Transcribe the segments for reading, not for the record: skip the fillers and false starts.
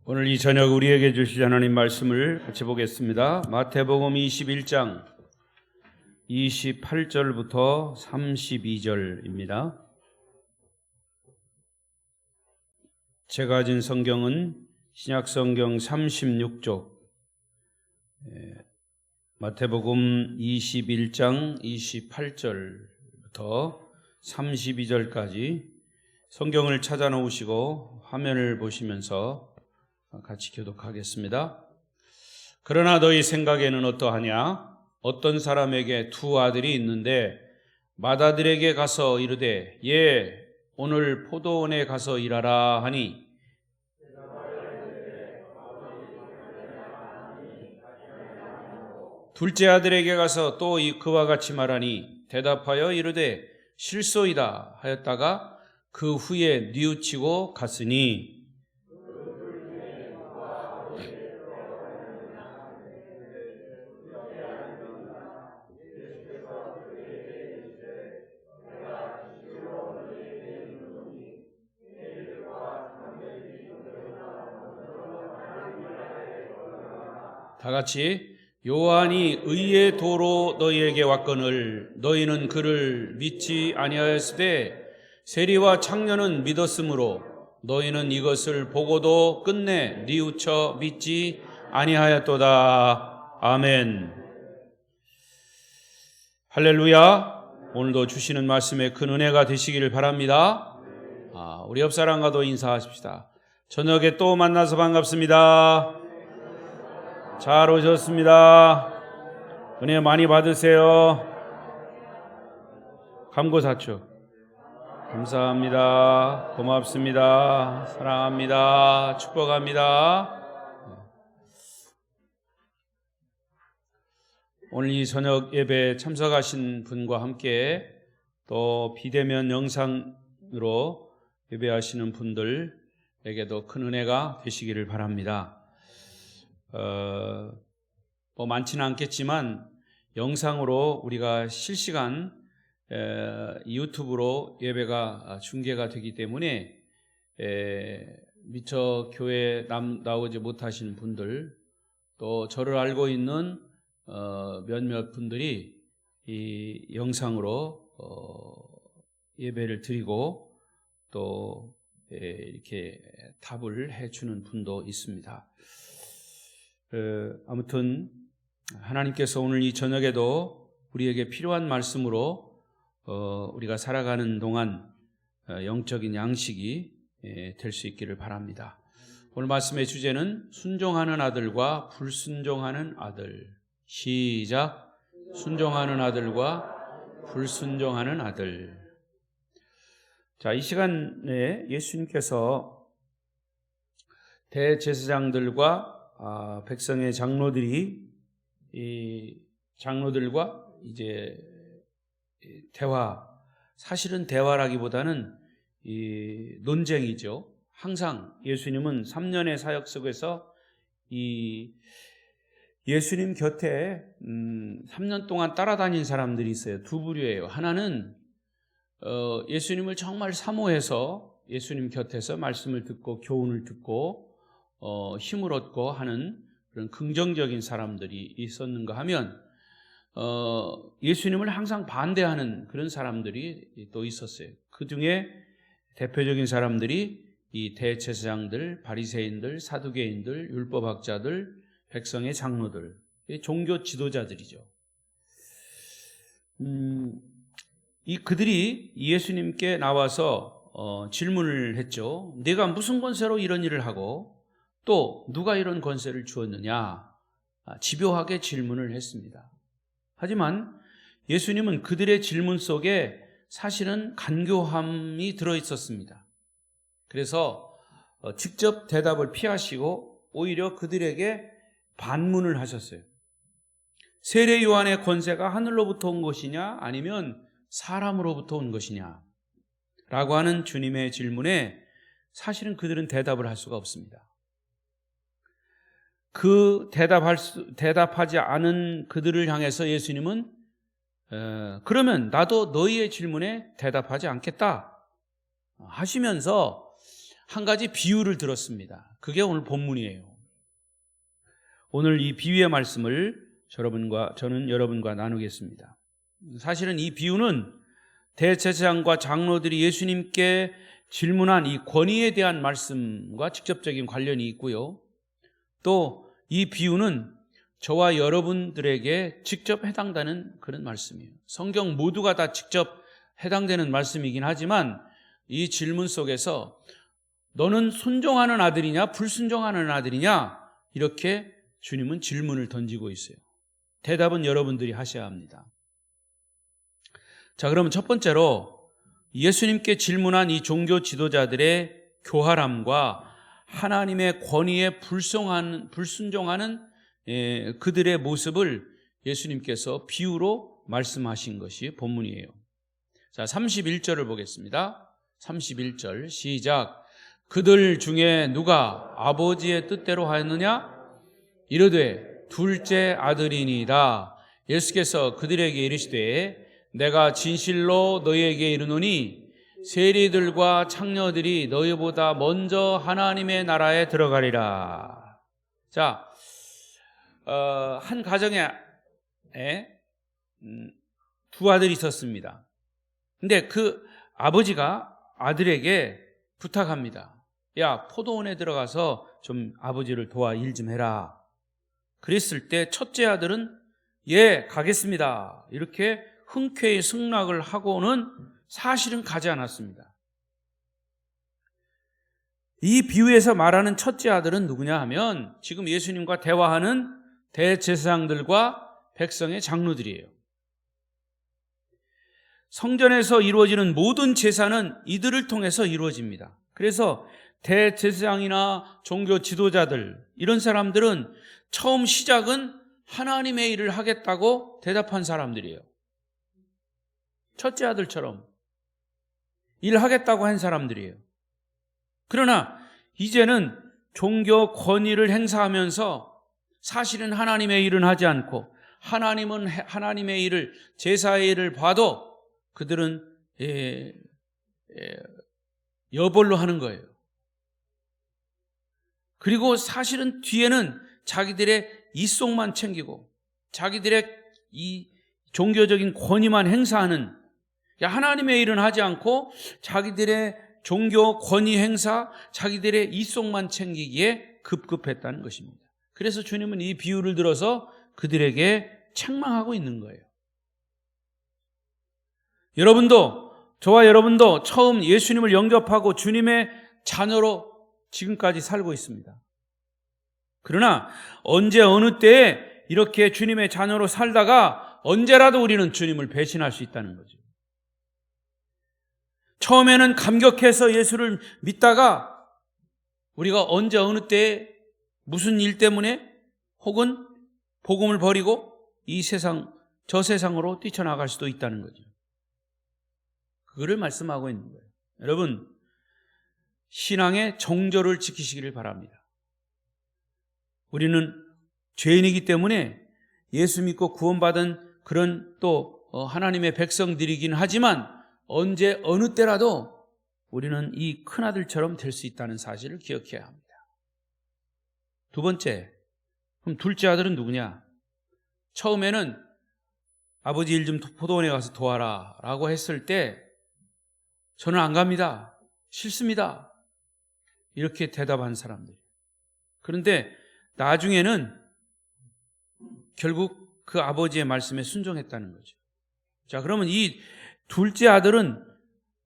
오늘 이 저녁 우리에게 주실 하나님 말씀을 같이 보겠습니다. 마태복음 21장 28절부터 32절입니다. 제가 가진 성경은 신약성경 36쪽, 마태복음 21장 28절부터 32절까지 성경을 찾아 놓으시고 화면을 보시면서 같이 교독하겠습니다. 그러나 너희 생각에는 어떠하냐? 어떤 사람에게 두 아들이 있는데 맏아들에게 가서 이르되 오늘 포도원에 가서 일하라 하니 둘째 아들에게 가서 또 그와 같이 말하니 대답하여 이르되 실소이다 하였다가 그 후에 뉘우치고 갔으니 다 같이 요한이 의의 도로 너희에게 왔거늘 너희는 그를 믿지 아니하였으되 세리와 창녀는 믿었으므로 너희는 이것을 보고도 끝내 뉘우쳐 믿지 아니하였도다. 아멘. 할렐루야. 오늘도 주시는 말씀에 큰 은혜가 되시기를 바랍니다. 우리 옆 사람과도 인사하십시다. 저녁에 또 만나서 반갑습니다. 잘 오셨습니다. 은혜 많이 받으세요. 감고사축 감사합니다. 고맙습니다. 사랑합니다. 축복합니다. 오늘 이 저녁 예배 참석하신 분과 함께 또 비대면 영상으로 예배하시는 분들에게도 큰 은혜가 되시기를 바랍니다. 많지는 않겠지만 영상으로 우리가 실시간 유튜브로 예배가 중계가 되기 때문에 미처 교회에 나오지 못하신 분들 또 저를 알고 있는 몇몇 분들이 이 영상으로 예배를 드리고 또 이렇게 답을 해주는 분도 있습니다. 아무튼 하나님께서 오늘 이 저녁에도 우리에게 필요한 말씀으로 우리가 살아가는 동안 영적인 양식이 될 수 있기를 바랍니다. 오늘 말씀의 주제는 순종하는 아들과 불순종하는 아들. 시작. 순종하는 아들과 불순종하는 아들. 자, 이 시간에 예수님께서 대제사장들과 백성의 장로들이 이 장로들과 이제 사실은 대화라기보다는 이 논쟁이죠. 항상 예수님은 3년의 사역 속에서 이 예수님 곁에 3년 동안 따라다닌 사람들이 있어요. 두 부류예요. 하나는 예수님을 정말 사모해서 예수님 곁에서 말씀을 듣고 교훈을 듣고 힘을 얻고 하는 그런 긍정적인 사람들이 있었는가 하면 예수님을 항상 반대하는 그런 사람들이 또 있었어요. 그 중에 대표적인 사람들이 이 대제사장들, 바리새인들, 사두개인들, 율법학자들, 백성의 장로들, 종교 지도자들이죠. 그들이 예수님께 나와서 질문을 했죠. 네가 무슨 권세로 이런 일을 하고 또 누가 이런 권세를 주었느냐? 집요하게 질문을 했습니다. 하지만 예수님은 그들의 질문 속에 사실은 간교함이 들어있었습니다. 그래서 직접 대답을 피하시고 오히려 그들에게 반문을 하셨어요. 세례 요한의 권세가 하늘로부터 온 것이냐 아니면 사람으로부터 온 것이냐 라고 하는 주님의 질문에 사실은 그들은 대답을 할 수가 없습니다. 그 대답하지 않은 그들을 향해서 예수님은 그러면 나도 너희의 질문에 대답하지 않겠다 하시면서 한 가지 비유를 들었습니다. 그게 오늘 본문이에요. 오늘 이 비유의 말씀을 저는 여러분과 나누겠습니다. 사실은 이 비유는 대제사장과 장로들이 예수님께 질문한 이 권위에 대한 말씀과 직접적인 관련이 있고요. 또 이 비유는 저와 여러분들에게 직접 해당되는 그런 말씀이에요. 성경 모두가 다 직접 해당되는 말씀이긴 하지만 이 질문 속에서 너는 순종하는 아들이냐 불순종하는 아들이냐 이렇게 주님은 질문을 던지고 있어요. 대답은 여러분들이 하셔야 합니다. 자, 그러면 첫 번째로 예수님께 질문한 이 종교 지도자들의 교활함과 하나님의 권위에 불순종하는 그들의 모습을 예수님께서 비유로 말씀하신 것이 본문이에요. 자, 31절을 보겠습니다. 31절 시작. 그들 중에 누가 아버지의 뜻대로 하였느냐? 이르되 둘째 아들이니이다. 예수께서 그들에게 이르시되 내가 진실로 너희에게 이르노니 세리들과 창녀들이 너희보다 먼저 하나님의 나라에 들어가리라. 자, 한 가정에 두 아들이 있었습니다. 근데 그 아버지가 아들에게 부탁합니다. 야, 포도원에 들어가서 좀 아버지를 도와 일 좀 해라. 그랬을 때 첫째 아들은 예, 가겠습니다. 이렇게 흔쾌히 승낙을 하고는 사실은 가지 않았습니다. 이 비유에서 말하는 첫째 아들은 누구냐 하면 지금 예수님과 대화하는 대제사장들과 백성의 장로들이에요. 성전에서 이루어지는 모든 제사는 이들을 통해서 이루어집니다. 그래서 대제사장이나 종교 지도자들 이런 사람들은 처음 시작은 하나님의 일을 하겠다고 대답한 사람들이에요. 첫째 아들처럼 일하겠다고 한 사람들이에요. 그러나 이제는 종교 권위를 행사하면서 사실은 하나님의 일은 하지 않고 하나님은 하나님의 일을 제사의 일을 봐도 그들은 여벌로 하는 거예요. 그리고 사실은 뒤에는 자기들의 이속만 챙기고 자기들의 이 종교적인 권위만 행사하는 하나님의 일은 하지 않고 자기들의 종교 권위 행사, 자기들의 이속만 챙기기에 급급했다는 것입니다. 그래서 주님은 이 비유를 들어서 그들에게 책망하고 있는 거예요. 저와 여러분도 처음 예수님을 영접하고 주님의 자녀로 지금까지 살고 있습니다. 그러나 언제 어느 때에 이렇게 주님의 자녀로 살다가 언제라도 우리는 주님을 배신할 수 있다는 거죠. 처음에는 감격해서 예수를 믿다가 우리가 언제 어느 때에 무슨 일 때문에 혹은 복음을 버리고 이 세상 저 세상으로 뛰쳐나갈 수도 있다는 거죠. 그거를 말씀하고 있는 거예요. 여러분, 신앙의 정절을 지키시기를 바랍니다. 우리는 죄인이기 때문에 예수 믿고 구원받은 그런 또 하나님의 백성들이긴 하지만 언제 어느 때라도 우리는 이 큰아들처럼 될 수 있다는 사실을 기억해야 합니다. 두 번째, 그럼 둘째 아들은 누구냐? 처음에는 아버지 일 좀 포도원에 가서 도와라 라고 했을 때 저는 안 갑니다. 싫습니다. 이렇게 대답한 사람들. 그런데 나중에는 결국 그 아버지의 말씀에 순종했다는 거죠. 자, 그러면 이 둘째 아들은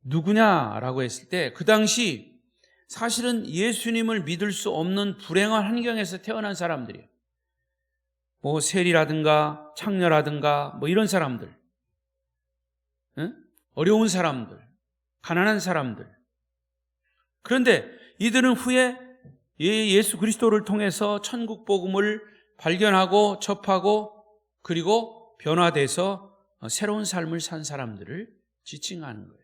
누구냐라고 했을 때 그 당시 사실은 예수님을 믿을 수 없는 불행한 환경에서 태어난 사람들이에요. 뭐 세리라든가 창녀라든가 뭐 이런 사람들, 어려운 사람들, 가난한 사람들. 그런데 이들은 후에 예수 그리스도를 통해서 천국 복음을 발견하고 접하고 그리고 변화돼서 새로운 삶을 산 사람들을 지칭하는 거예요.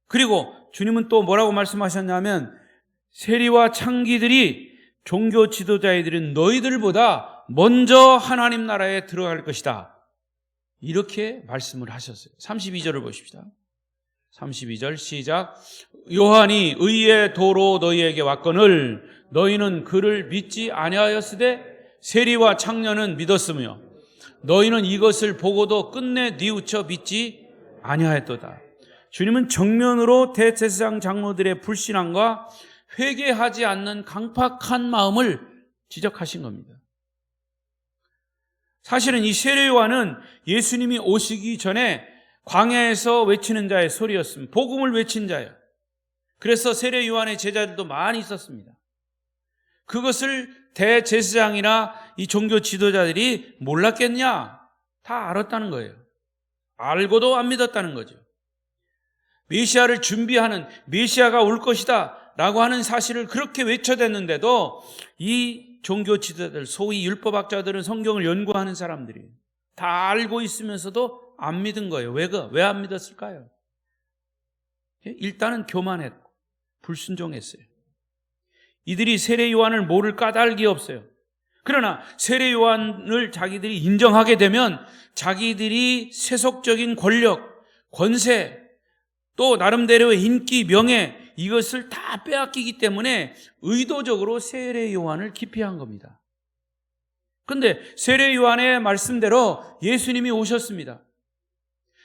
그리고 주님은 또 뭐라고 말씀하셨냐면 세리와 창기들이 종교 지도자애들은 너희들보다 먼저 하나님 나라에 들어갈 것이다. 이렇게 말씀을 하셨어요. 32절을 보십시다. 32절 시작. 요한이 의의 도로 너희에게 왔거늘 너희는 그를 믿지 아니하였으되 세리와 창녀는 믿었으며 너희는 이것을 보고도 끝내 뉘우쳐 믿지 아니하였도다. 주님은 정면으로 대제사장 장로들의 불신앙과 회개하지 않는 강팍한 마음을 지적하신 겁니다. 사실은 이 세례 요한은 예수님이 오시기 전에 광야에서 외치는 자의 소리였습니다. 복음을 외친 자예요. 그래서 세례 요한의 제자들도 많이 있었습니다. 그것을 대제사장이나 이 종교 지도자들이 몰랐겠냐? 다 알았다는 거예요. 알고도 안 믿었다는 거죠. 메시아를 준비하는, 메시아가 올 것이다 라고 하는 사실을 그렇게 외쳐댔는데도 이 종교 지도자들, 소위 율법학자들은, 성경을 연구하는 사람들이 다 알고 있으면서도 안 믿은 거예요. 왜 안 믿었을까요? 일단은 교만했고 불순종했어요. 이들이 세례 요한을 모를 까닭이 없어요. 그러나 세례 요한을 자기들이 인정하게 되면 자기들이 세속적인 권력, 권세, 또 나름대로의 인기, 명예, 이것을 다 빼앗기기 때문에 의도적으로 세례 요한을 기피한 겁니다. 그런데 세례 요한의 말씀대로 예수님이 오셨습니다.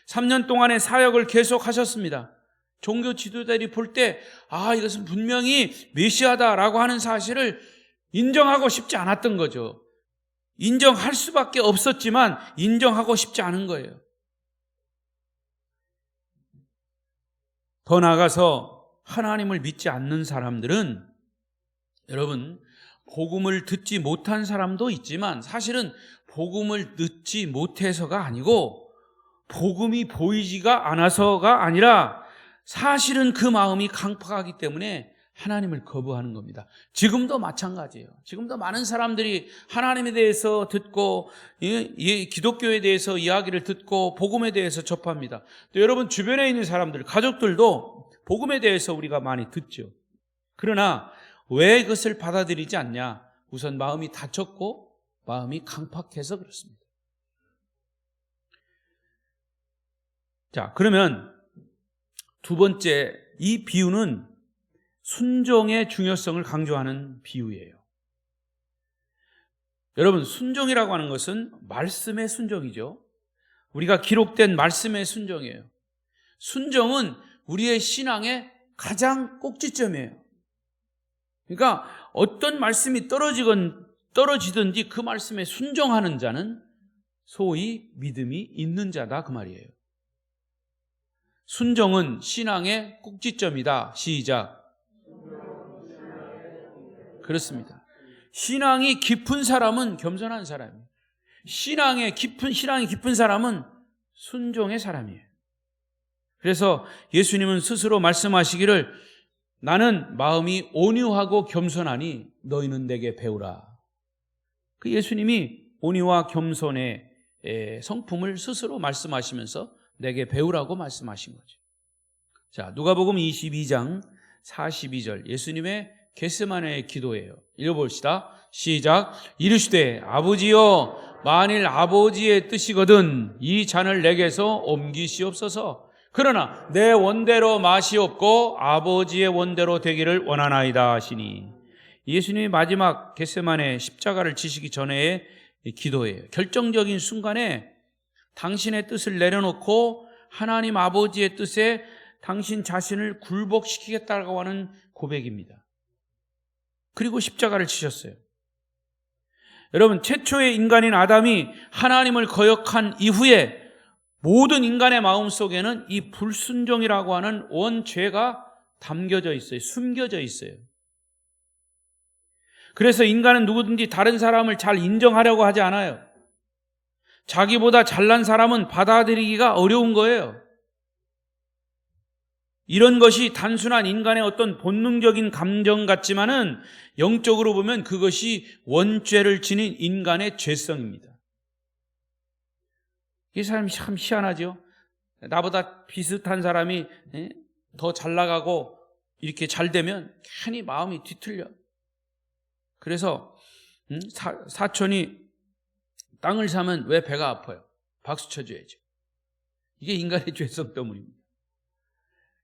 3년 동안의 사역을 계속하셨습니다. 종교 지도자들이 볼 때 이것은 분명히 메시아다라고 하는 사실을 인정하고 싶지 않았던 거죠. 인정할 수밖에 없었지만 인정하고 싶지 않은 거예요. 더 나아가서 하나님을 믿지 않는 사람들은, 여러분, 복음을 듣지 못한 사람도 있지만 사실은 복음을 듣지 못해서가 아니고 복음이 보이지가 않아서가 아니라 사실은 그 마음이 강팍하기 때문에 하나님을 거부하는 겁니다. 지금도 마찬가지예요. 지금도 많은 사람들이 하나님에 대해서 듣고 기독교에 대해서 이야기를 듣고 복음에 대해서 접합니다. 또 여러분 주변에 있는 사람들, 가족들도 복음에 대해서 우리가 많이 듣죠. 그러나 왜 그것을 받아들이지 않냐? 우선 마음이 다쳤고 마음이 강팍해서 그렇습니다. 자, 그러면 두 번째, 이 비유는 순종의 중요성을 강조하는 비유예요. 여러분, 순종이라고 하는 것은 말씀의 순종이죠. 우리가 기록된 말씀의 순종이에요. 순종은 우리의 신앙의 가장 꼭지점이에요. 그러니까 어떤 말씀이 떨어지든지 그 말씀에 순종하는 자는 소위 믿음이 있는 자다, 그 말이에요. 순종은 신앙의 꼭지점이다. 시작. 그렇습니다. 신앙이 깊은 사람은 겸손한 사람이에요. 신앙이 깊은 사람은 순종의 사람이에요. 그래서 예수님은 스스로 말씀하시기를 나는 마음이 온유하고 겸손하니 너희는 내게 배우라. 그 예수님이 온유와 겸손의 성품을 스스로 말씀하시면서 내게 배우라고 말씀하신 거죠. 자, 누가복음 22장 42절 예수님의 겟세마네의 기도예요. 읽어봅시다. 시작. 이르시되 아버지여 만일 아버지의 뜻이거든 이 잔을 내게서 옮기시옵소서. 그러나 내 원대로 마시옵고 아버지의 원대로 되기를 원하나이다 하시니, 예수님이 마지막 겟세마네 십자가를 지시기 전에 기도예요. 결정적인 순간에 당신의 뜻을 내려놓고 하나님 아버지의 뜻에 당신 자신을 굴복시키겠다고 하는 고백입니다. 그리고 십자가를 치셨어요. 여러분, 최초의 인간인 아담이 하나님을 거역한 이후에 모든 인간의 마음속에는 이 불순종이라고 하는 원죄가 담겨져 있어요. 숨겨져 있어요. 그래서 인간은 누구든지 다른 사람을 잘 인정하려고 하지 않아요. 자기보다 잘난 사람은 받아들이기가 어려운 거예요. 이런 것이 단순한 인간의 어떤 본능적인 감정 같지만은 영적으로 보면 그것이 원죄를 지닌 인간의 죄성입니다. 이 사람이 참 희한하죠. 나보다 비슷한 사람이 더 잘 나가고 이렇게 잘 되면 괜히 마음이 뒤틀려. 그래서 사촌이 땅을 사면 왜 배가 아파요? 박수 쳐줘야죠. 이게 인간의 죄성 때문입니다.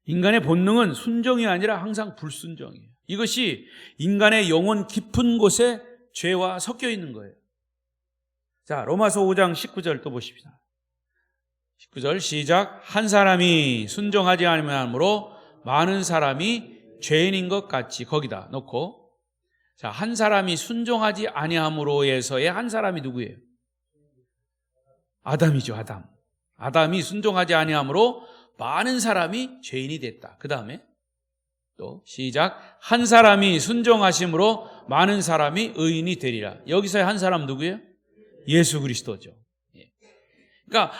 인간의 본능은 순종이 아니라 항상 불순종이에요. 이것이 인간의 영혼 깊은 곳에 죄와 섞여 있는 거예요. 자, 로마서 5장 19절 또 보십시다. 19절 시작. 한 사람이 순종하지 아니함으로 많은 사람이 죄인인 것 같이, 거기다 놓고, 자, 한 사람이 순종하지 아니함으로에서의 한 사람이 누구예요? 아담이죠. 아담이 순종하지 아니함으로 많은 사람이 죄인이 됐다. 그 다음에 또 시작. 한 사람이 순종하심으로 많은 사람이 의인이 되리라. 여기서의 한 사람 누구예요? 예수 그리스도죠. 그러니까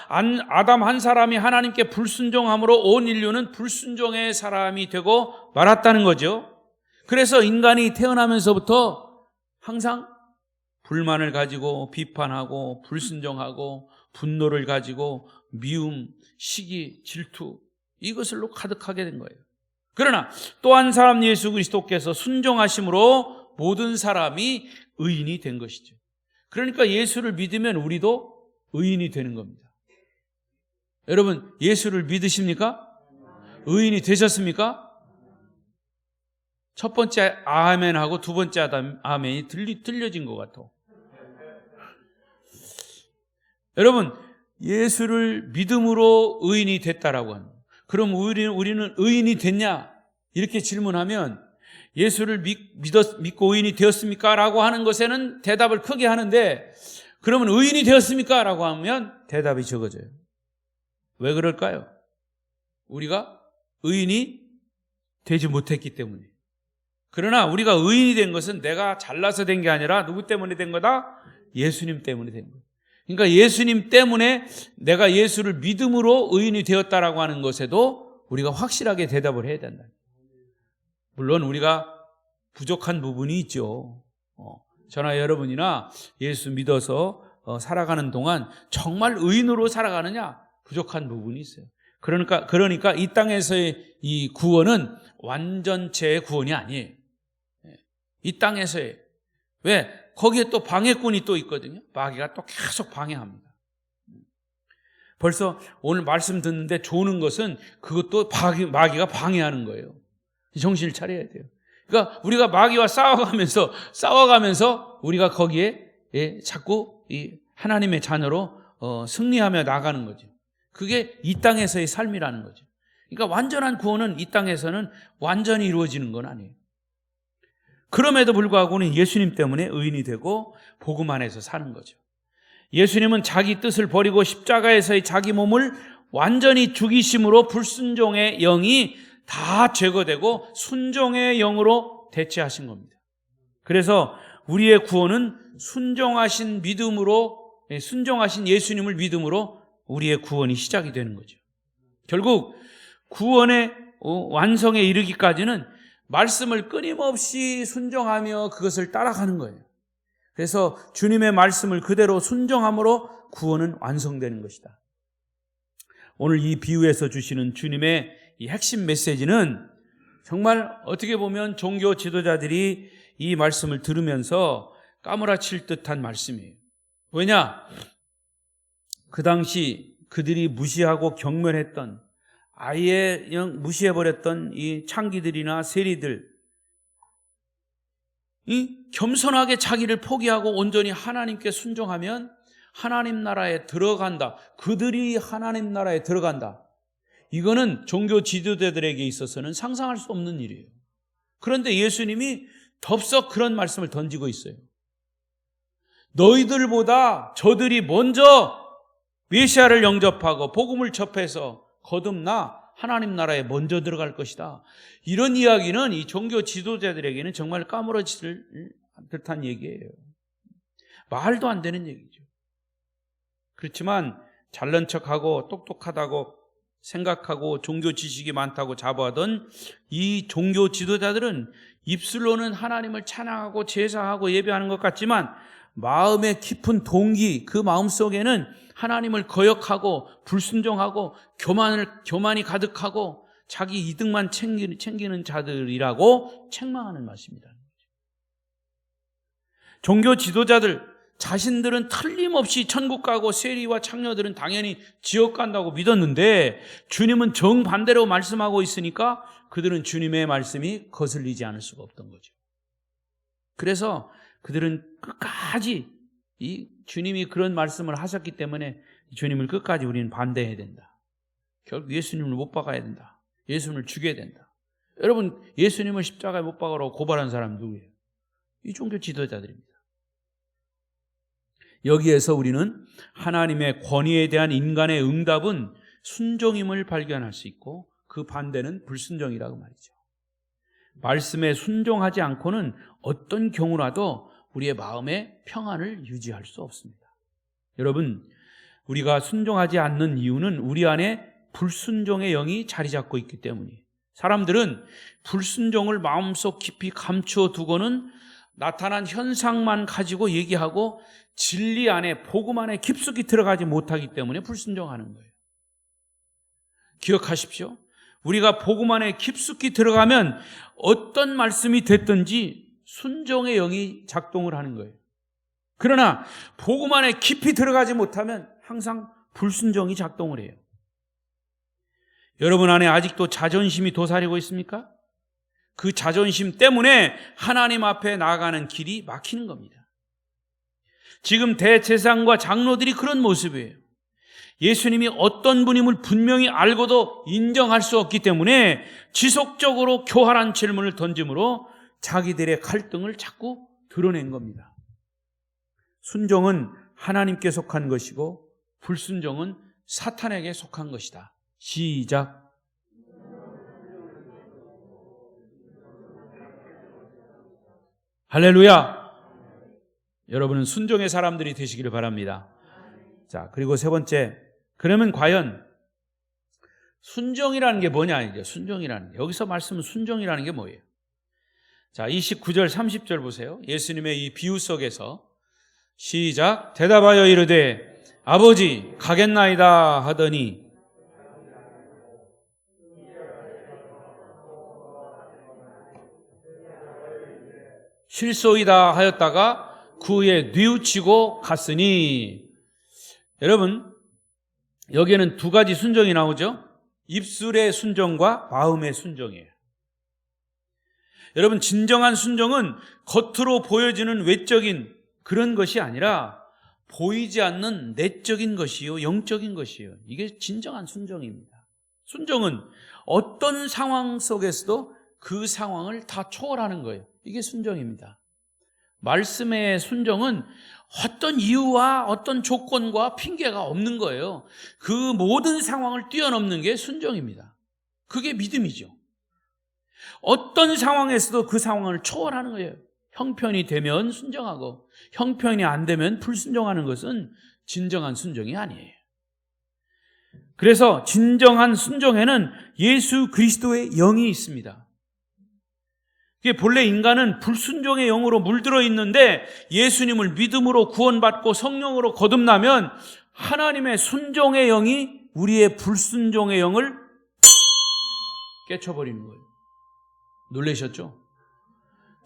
아담 한 사람이 하나님께 불순종함으로 온 인류는 불순종의 사람이 되고 말았다는 거죠. 그래서 인간이 태어나면서부터 항상 불만을 가지고 비판하고 불순종하고 분노를 가지고 미움, 시기, 질투, 이것을로 가득하게 된 거예요. 그러나 또 한 사람 예수 그리스도께서 순종하심으로 모든 사람이 의인이 된 것이죠. 그러니까 예수를 믿으면 우리도 의인이 되는 겁니다. 여러분, 예수를 믿으십니까? 의인이 되셨습니까? 첫 번째 아멘하고 두 번째 아멘이 들려진 것 같아. 여러분, 예수를 믿음으로 의인이 됐다라고 합니다. 그럼 우리는 의인이 됐냐? 이렇게 질문하면 예수를 믿고 의인이 되었습니까? 라고 하는 것에는 대답을 크게 하는데, 그러면 의인이 되었습니까? 라고 하면 대답이 적어져요. 왜 그럴까요? 우리가 의인이 되지 못했기 때문에. 그러나 우리가 의인이 된 것은 내가 잘나서 된 게 아니라 누구 때문에 된 거다? 예수님 때문에 된 거예요. 그러니까 예수님 때문에 내가 예수를 믿음으로 의인이 되었다라고 하는 것에도 우리가 확실하게 대답을 해야 된다. 물론 우리가 부족한 부분이 있죠. 저나 여러분이나 예수 믿어서 살아가는 동안 정말 의인으로 살아가느냐? 부족한 부분이 있어요. 그러니까 이 땅에서의 이 구원은 완전체의 구원이 아니에요. 이 땅에서의. 왜? 거기에 또 방해꾼이 또 있거든요. 마귀가 또 계속 방해합니다. 벌써 오늘 말씀 듣는데 좋은 것은 그것도 마귀가 방해하는 거예요. 정신을 차려야 돼요. 그러니까 우리가 마귀와 싸워가면서 우리가 거기에 자꾸 이 하나님의 자녀로 승리하며 나가는 거죠. 그게 이 땅에서의 삶이라는 거죠. 그러니까 완전한 구원은 이 땅에서는 완전히 이루어지는 건 아니에요. 그럼에도 불구하고는 예수님 때문에 의인이 되고 복음 안에서 사는 거죠. 예수님은 자기 뜻을 버리고 십자가에서의 자기 몸을 완전히 죽이심으로 불순종의 영이 다 제거되고 순종의 영으로 대체하신 겁니다. 그래서 우리의 구원은 순종하신 예수님을 믿음으로 우리의 구원이 시작이 되는 거죠. 결국 구원의 완성에 이르기까지는 말씀을 끊임없이 순종하며 그것을 따라가는 거예요. 그래서 주님의 말씀을 그대로 순종함으로 구원은 완성되는 것이다. 오늘 이 비유에서 주시는 주님의 이 핵심 메시지는 정말 어떻게 보면 종교 지도자들이 이 말씀을 들으면서 까무라칠 듯한 말씀이에요. 왜냐? 그 당시 그들이 무시하고 경멸했던, 아예 무시해버렸던 이 창기들이나 세리들, 이 겸손하게 자기를 포기하고 온전히 하나님께 순종하면 하나님 나라에 들어간다. 그들이 하나님 나라에 들어간다. 이거는 종교 지도자들에게 있어서는 상상할 수 없는 일이에요. 그런데 예수님이 덥석 그런 말씀을 던지고 있어요. 너희들보다 저들이 먼저 메시아를 영접하고 복음을 접해서 거듭나 하나님 나라에 먼저 들어갈 것이다. 이런 이야기는 이 종교 지도자들에게는 정말 까무러질 듯한 얘기예요. 말도 안 되는 얘기죠. 그렇지만 잘난 척하고 똑똑하다고 생각하고 종교 지식이 많다고 자부하던 이 종교 지도자들은 입술로는 하나님을 찬양하고 제사하고 예배하는 것 같지만 마음의 깊은 동기, 그 마음속에는 하나님을 거역하고 불순종하고 교만이 가득하고 자기 이득만 챙기는 자들이라고 책망하는 말씀입니다. 종교 지도자들, 자신들은 틀림없이 천국 가고 세리와 창녀들은 당연히 지옥 간다고 믿었는데 주님은 정반대로 말씀하고 있으니까 그들은 주님의 말씀이 거슬리지 않을 수가 없던 거죠. 그래서 그들은 끝까지 이 주님이 그런 말씀을 하셨기 때문에 주님을 끝까지 우리는 반대해야 된다. 결국 예수님을 못 박아야 된다. 예수님을 죽여야 된다. 여러분, 예수님을 십자가에 못 박으라고 고발한 사람 누구예요? 이 종교 지도자들입니다. 여기에서 우리는 하나님의 권위에 대한 인간의 응답은 순종임을 발견할 수 있고 그 반대는 불순종이라고 말이죠. 말씀에 순종하지 않고는 어떤 경우라도 우리의 마음의 평안을 유지할 수 없습니다. 여러분, 우리가 순종하지 않는 이유는 우리 안에 불순종의 영이 자리 잡고 있기 때문이에요. 사람들은 불순종을 마음속 깊이 감추어 두고는 나타난 현상만 가지고 얘기하고 진리 안에, 복음 안에 깊숙이 들어가지 못하기 때문에 불순종하는 거예요. 기억하십시오. 우리가 복음 안에 깊숙이 들어가면 어떤 말씀이 됐든지 순종의 영이 작동을 하는 거예요. 그러나 복음 안에 깊이 들어가지 못하면 항상 불순종이 작동을 해요. 여러분 안에 아직도 자존심이 도사리고 있습니까? 그 자존심 때문에 하나님 앞에 나아가는 길이 막히는 겁니다. 지금 대제사장과 장로들이 그런 모습이에요. 예수님이 어떤 분임을 분명히 알고도 인정할 수 없기 때문에 지속적으로 교활한 질문을 던짐으로 자기들의 갈등을 자꾸 드러낸 겁니다. 순종은 하나님께 속한 것이고 불순종은 사탄에게 속한 것이다. 시작. 할렐루야. 여러분은 순종의 사람들이 되시기를 바랍니다. 자, 그리고 세 번째, 그러면 과연 순종이라는 게 뭐냐 이제 순종이라는 게, 여기서 말씀은 순종이라는 게 뭐예요? 자, 29절 30절 보세요. 예수님의 이 비유 속에서 시작. 대답하여 이르되 아버지 가겠나이다 하더니 실소이다 하였다가 그 후에 뉘우치고 갔으니. 여러분, 여기에는 두 가지 순종이 나오죠. 입술의 순종과 마음의 순종이에요. 여러분, 진정한 순종은 겉으로 보여지는 외적인 그런 것이 아니라 보이지 않는 내적인 것이요, 영적인 것이요. 이게 진정한 순종입니다. 순종은 어떤 상황 속에서도 그 상황을 다 초월하는 거예요. 이게 순종입니다. 말씀의 순종은 어떤 이유와 어떤 조건과 핑계가 없는 거예요. 그 모든 상황을 뛰어넘는 게 순종입니다. 그게 믿음이죠. 어떤 상황에서도 그 상황을 초월하는 거예요. 형편이 되면 순종하고 형편이 안 되면 불순종하는 것은 진정한 순종이 아니에요. 그래서 진정한 순종에는 예수 그리스도의 영이 있습니다. 이게 본래 인간은 불순종의 영으로 물들어 있는데 예수님을 믿음으로 구원받고 성령으로 거듭나면 하나님의 순종의 영이 우리의 불순종의 영을 깨쳐버리는 거예요. 놀라셨죠?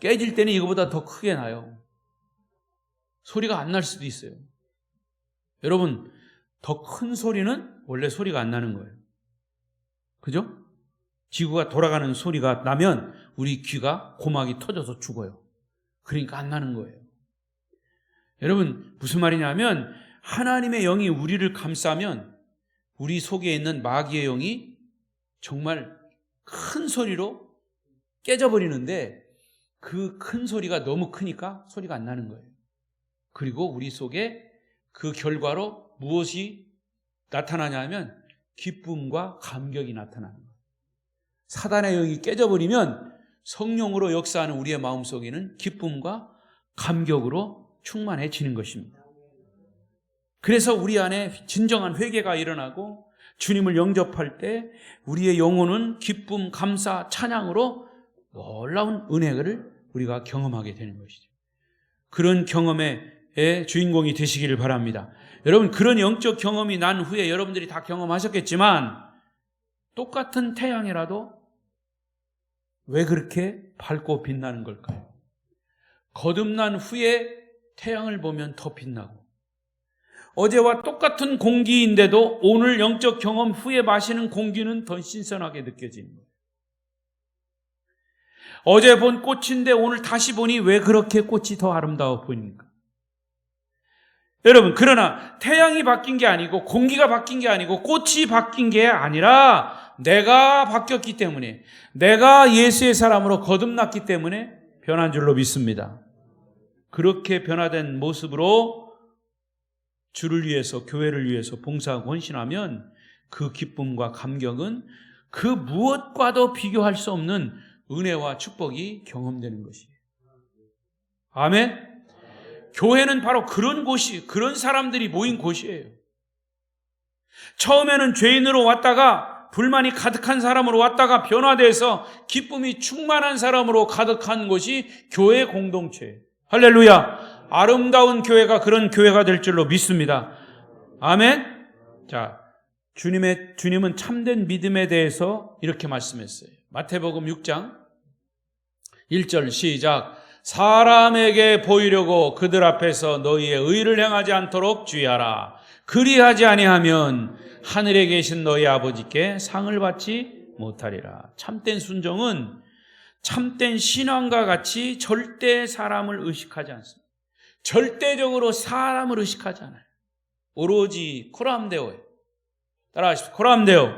깨질 때는 이거보다 더 크게 나요. 소리가 안 날 수도 있어요. 여러분, 더 큰 소리는 원래 소리가 안 나는 거예요. 그죠? 지구가 돌아가는 소리가 나면 우리 귀가 고막이 터져서 죽어요. 그러니까 안 나는 거예요. 여러분, 무슨 말이냐면 하나님의 영이 우리를 감싸면 우리 속에 있는 마귀의 영이 정말 큰 소리로 깨져버리는데 그 큰 소리가 너무 크니까 소리가 안 나는 거예요. 그리고 우리 속에 그 결과로 무엇이 나타나냐면 기쁨과 감격이 나타나는 거예요. 사단의 영이 깨져버리면 성령으로 역사하는 우리의 마음속에는 기쁨과 감격으로 충만해지는 것입니다. 그래서 우리 안에 진정한 회개가 일어나고 주님을 영접할 때 우리의 영혼은 기쁨, 감사, 찬양으로 놀라운 은혜를 우리가 경험하게 되는 것이죠. 그런 경험의 주인공이 되시기를 바랍니다. 여러분, 그런 영적 경험이 난 후에 여러분들이 다 경험하셨겠지만 똑같은 태양이라도 왜 그렇게 밝고 빛나는 걸까요? 거듭난 후에 태양을 보면 더 빛나고, 어제와 똑같은 공기인데도 오늘 영적 경험 후에 마시는 공기는 더 신선하게 느껴지는 거예요. 어제 본 꽃인데 오늘 다시 보니 왜 그렇게 꽃이 더 아름다워 보입니까? 여러분, 그러나 태양이 바뀐 게 아니고 공기가 바뀐 게 아니고 꽃이 바뀐 게 아니라 내가 바뀌었기 때문에, 내가 예수의 사람으로 거듭났기 때문에 변한 줄로 믿습니다. 그렇게 변화된 모습으로 주를 위해서, 교회를 위해서 봉사하고 헌신하면 그 기쁨과 감격은 그 무엇과도 비교할 수 없는 은혜와 축복이 경험되는 것이에요. 아멘? 교회는 바로 그런 곳이, 그런 사람들이 모인 곳이에요. 처음에는 죄인으로 왔다가 불만이 가득한 사람으로 왔다가 변화돼서 기쁨이 충만한 사람으로 가득한 것이 교회 공동체예요. 할렐루야! 아름다운 교회가 그런 교회가 될 줄로 믿습니다. 아멘? 자, 주님은 참된 믿음에 대해서 이렇게 말씀했어요. 마태복음 6장 1절 시작. 사람에게 보이려고 그들 앞에서 너희의 의를 행하지 않도록 주의하라. 그리하지 아니하면 하늘에 계신 너희 아버지께 상을 받지 못하리라. 참된 순종은 참된 신앙과 같이 절대 사람을 의식하지 않습니다. 절대적으로 사람을 의식하지 않아요. 오로지 코람데오예요. 따라하십시오. 코람데오.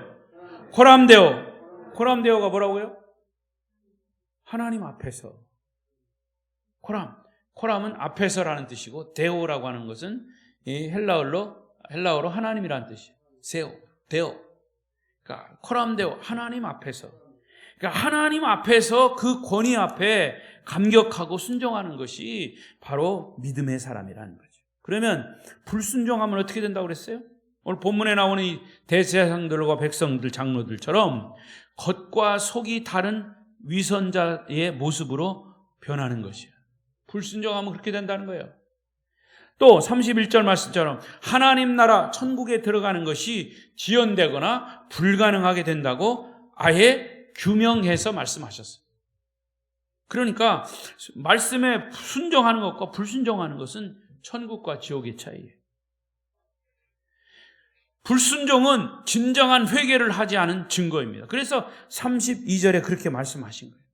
코람데오. 코람데오가 뭐라고요? 하나님 앞에서. 코람은 앞에서라는 뜻이고, 데오라고 하는 것은 이 헬라어로 하나님이라는 뜻이에요. 세오, 데오. 그러니까 코람데오, 하나님 앞에서. 그러니까 하나님 앞에서 그 권위 앞에 감격하고 순종하는 것이 바로 믿음의 사람이라는 거죠. 그러면 불순종하면 어떻게 된다고 그랬어요? 오늘 본문에 나오는 이 대제사장들과 백성들, 장로들처럼 겉과 속이 다른 위선자의 모습으로 변하는 것이에요. 불순종하면 그렇게 된다는 거예요. 또 31절 말씀처럼 하나님 나라 천국에 들어가는 것이 지연되거나 불가능하게 된다고 아예 규명해서 말씀하셨어요. 그러니까 말씀에 순종하는 것과 불순종하는 것은 천국과 지옥의 차이예요. 불순종은 진정한 회개를 하지 않은 증거입니다. 그래서 32절에 그렇게 말씀하신 거예요.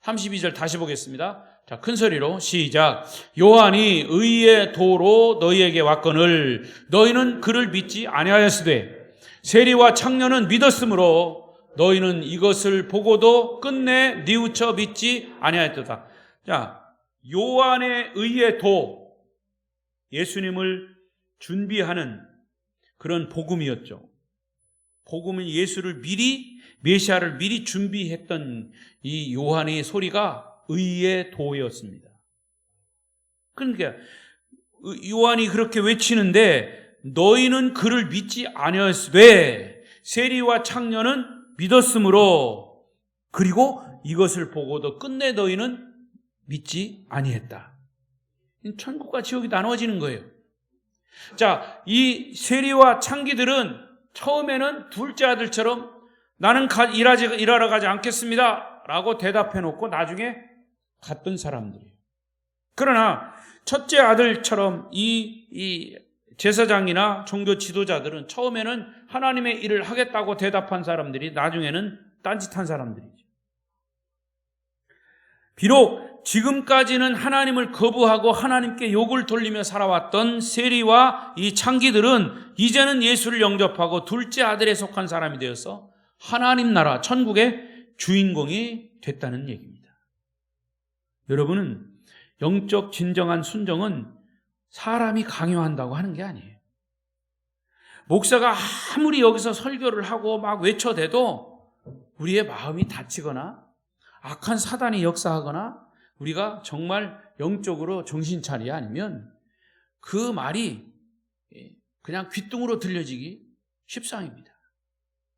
32절 다시 보겠습니다. 자, 큰 소리로 시작. 요한이 의의 도로 너희에게 왔거늘 너희는 그를 믿지 아니하였으되 세리와 창녀는 믿었으므로 너희는 이것을 보고도 끝내 뉘우쳐 믿지 아니하였도다. 자, 요한의 의의 도, 예수님을 준비하는 그런 복음이었죠. 복음은 예수를 미리, 메시아를 미리 준비했던 이 요한의 소리가 의의 도였습니다. 그러니까 요한이 그렇게 외치는데 너희는 그를 믿지 아니하였으되 세리와 창녀는 믿었으므로 그리고 이것을 보고도 끝내 너희는 믿지 아니했다. 천국과 지옥이 나눠지는 거예요. 자, 이 세리와 창기들은 처음에는 둘째 아들처럼 나는 일하러 가지 않겠습니다 라고 대답해 놓고 나중에 갔던 사람들이에요. 그러나 첫째 아들처럼 이 제사장이나 종교 지도자들은 처음에는 하나님의 일을 하겠다고 대답한 사람들이 나중에는 딴짓한 사람들이죠. 비록 지금까지는 하나님을 거부하고 하나님께 욕을 돌리며 살아왔던 세리와 이 창기들은 이제는 예수를 영접하고 둘째 아들에 속한 사람이 되어서 하나님 나라 천국의 주인공이 됐다는 얘기입니다. 여러분은 영적 진정한 순종은 사람이 강요한다고 하는 게 아니에요. 목사가 아무리 여기서 설교를 하고 막 외쳐대도 우리의 마음이 다치거나 악한 사단이 역사하거나 우리가 정말 영적으로 정신 차리지 아니면 그 말이 그냥 귓등으로 들려지기 십상입니다.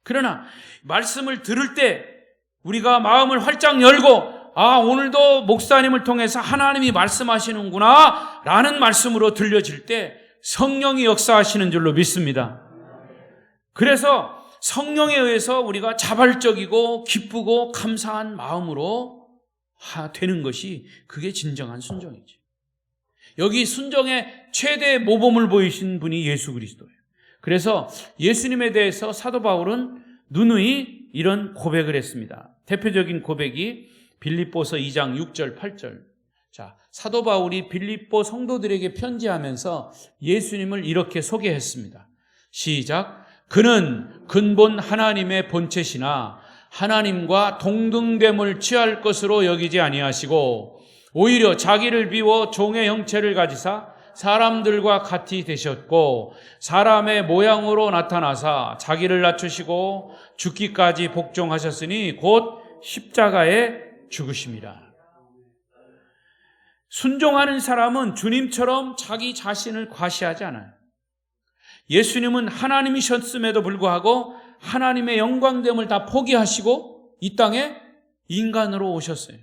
그러나 말씀을 들을 때 우리가 마음을 활짝 열고 오늘도 목사님을 통해서 하나님이 말씀하시는구나 라는 말씀으로 들려질 때 성령이 역사하시는 줄로 믿습니다. 그래서 성령에 의해서 우리가 자발적이고 기쁘고 감사한 마음으로 되는 것이 그게 진정한 순종이죠. 여기 순종의 최대 모범을 보이신 분이 예수 그리스도예요. 그래서 예수님에 대해서 사도 바울은 누누이 이런 고백을 했습니다. 대표적인 고백이 빌립보서 2장 6절 8절. 자, 사도 바울이 빌립보 성도들에게 편지하면서 예수님을 이렇게 소개했습니다. 시작. 그는 근본 하나님의 본체시나 하나님과 동등됨을 취할 것으로 여기지 아니하시고 오히려 자기를 비워 종의 형체를 가지사 사람들과 같이 되셨고 사람의 모양으로 나타나사 자기를 낮추시고 죽기까지 복종하셨으니 곧 십자가에 죽으심이라. 순종하는 사람은 주님처럼 자기 자신을 과시하지 않아요. 예수님은 하나님이셨음에도 불구하고 하나님의 영광됨을 다 포기하시고 이 땅에 인간으로 오셨어요.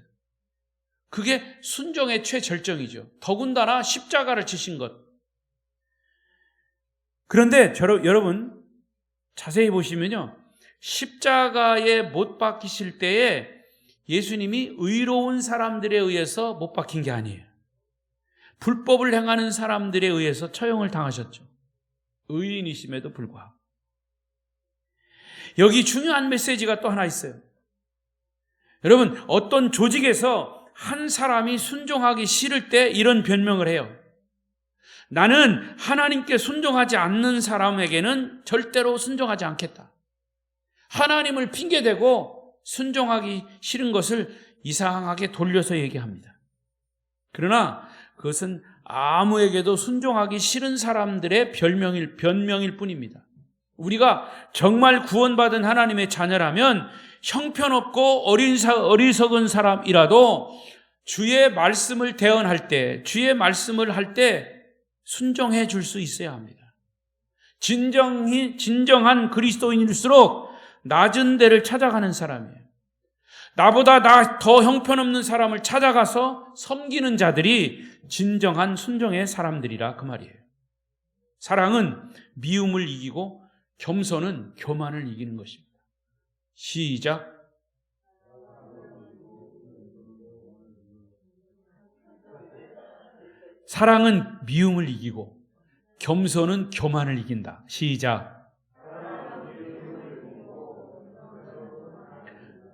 그게 순종의 최절정이죠. 더군다나 십자가를 지신 것. 그런데 여러분 자세히 보시면요, 십자가에 못 박히실 때에 예수님이 의로운 사람들에 의해서 못 박힌 게 아니에요. 불법을 행하는 사람들에 의해서 처형을 당하셨죠. 의인이심에도 불구하고. 여기 중요한 메시지가 또 하나 있어요. 여러분, 어떤 조직에서 한 사람이 순종하기 싫을 때 이런 변명을 해요. 나는 하나님께 순종하지 않는 사람에게는 절대로 순종하지 않겠다. 하나님을 핑계대고 순종하기 싫은 것을 이상하게 돌려서 얘기합니다. 그러나 그것은 아무에게도 순종하기 싫은 사람들의 변명일 뿐입니다. 우리가 정말 구원받은 하나님의 자녀라면 형편없고 어리석은 사람이라도 주의 말씀을 대언할 때, 주의 말씀을 할 때 순종해 줄 수 있어야 합니다. 진정한 그리스도인일수록 낮은 데를 찾아가는 사람이에요. 나보다 더 형편없는 사람을 찾아가서 섬기는 자들이 진정한 순종의 사람들이라 그 말이에요. 사랑은 미움을 이기고 겸손은 교만을 이기는 것입니다. 시작. 사랑은 미움을 이기고 겸손은 교만을 이긴다. 시작.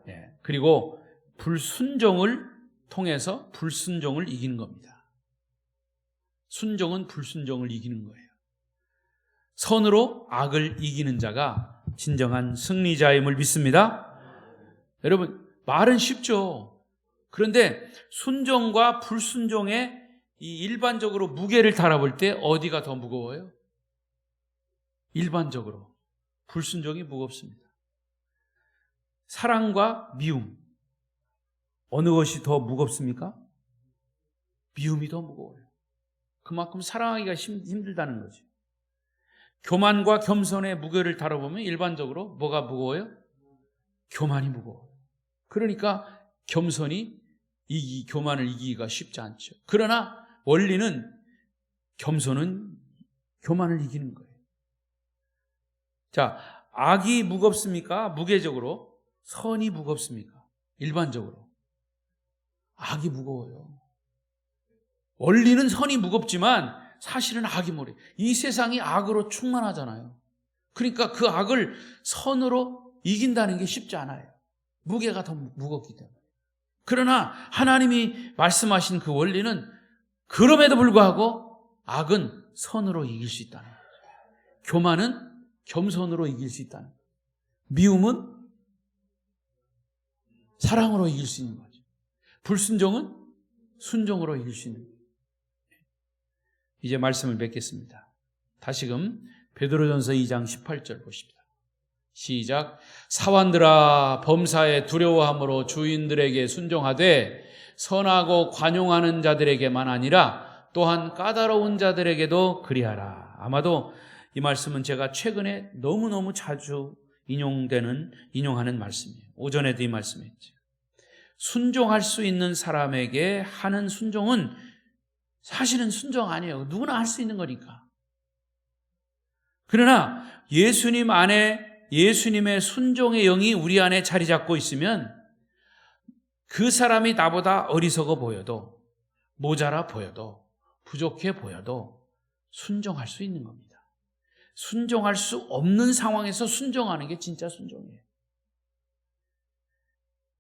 네, 그리고 불순종을 통해서 불순종을 이기는 겁니다. 순종은 불순종을 이기는 거예요. 선으로 악을 이기는 자가 진정한 승리자임을 믿습니다. 여러분, 말은 쉽죠. 그런데 순종과 불순종의 이 일반적으로 무게를 달아볼 때 어디가 더 무거워요? 일반적으로 불순종이 무겁습니다. 사랑과 미움, 어느 것이 더 무겁습니까? 미움이 더 무거워요. 그만큼 사랑하기가 힘들다는 거죠. 교만과 겸손의 무게를 다뤄보면 일반적으로 뭐가 무거워요? 교만이 무거워요. 그러니까 교만을 이기기가 쉽지 않죠. 그러나 원리는 겸손은 교만을 이기는 거예요. 자, 악이 무겁습니까? 무게적으로. 선이 무겁습니까? 일반적으로. 악이 무거워요. 원리는 선이 무겁지만 사실은 악이 뭐래요? 이 세상이 악으로 충만하잖아요. 그러니까 그 악을 선으로 이긴다는 게 쉽지 않아요. 무게가 더 무겁기 때문에. 그러나 하나님이 말씀하신 그 원리는 그럼에도 불구하고 악은 선으로 이길 수 있다는 거죠. 교만은 겸손으로 이길 수 있다는 거죠. 미움은 사랑으로 이길 수 있는 거죠. 불순종은 순종으로 이길 수 있는 거죠. 이제 말씀을 맺겠습니다. 다시금 베드로전서 2장 18절 보십니다. 시작. 사환들아, 범사에 두려워함으로 주인들에게 순종하되 선하고 관용하는 자들에게만 아니라 또한 까다로운 자들에게도 그리하라. 아마도 이 말씀은 제가 최근에 너무너무 자주 인용하는 말씀이에요. 오전에도 이 말씀했죠. 순종할 수 있는 사람에게 하는 순종은 사실은 순종 아니에요. 누구나 할 수 있는 거니까. 그러나 예수님 안에 예수님의 순종의 영이 우리 안에 자리 잡고 있으면 그 사람이 나보다 어리석어 보여도, 모자라 보여도, 부족해 보여도 순종할 수 있는 겁니다. 순종할 수 없는 상황에서 순종하는 게 진짜 순종이에요.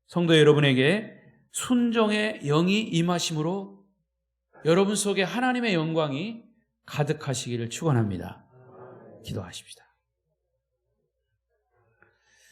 성도 여러분에게 순종의 영이 임하심으로 여러분 속에 하나님의 영광이 가득하시기를 축원합니다. 기도하십시다.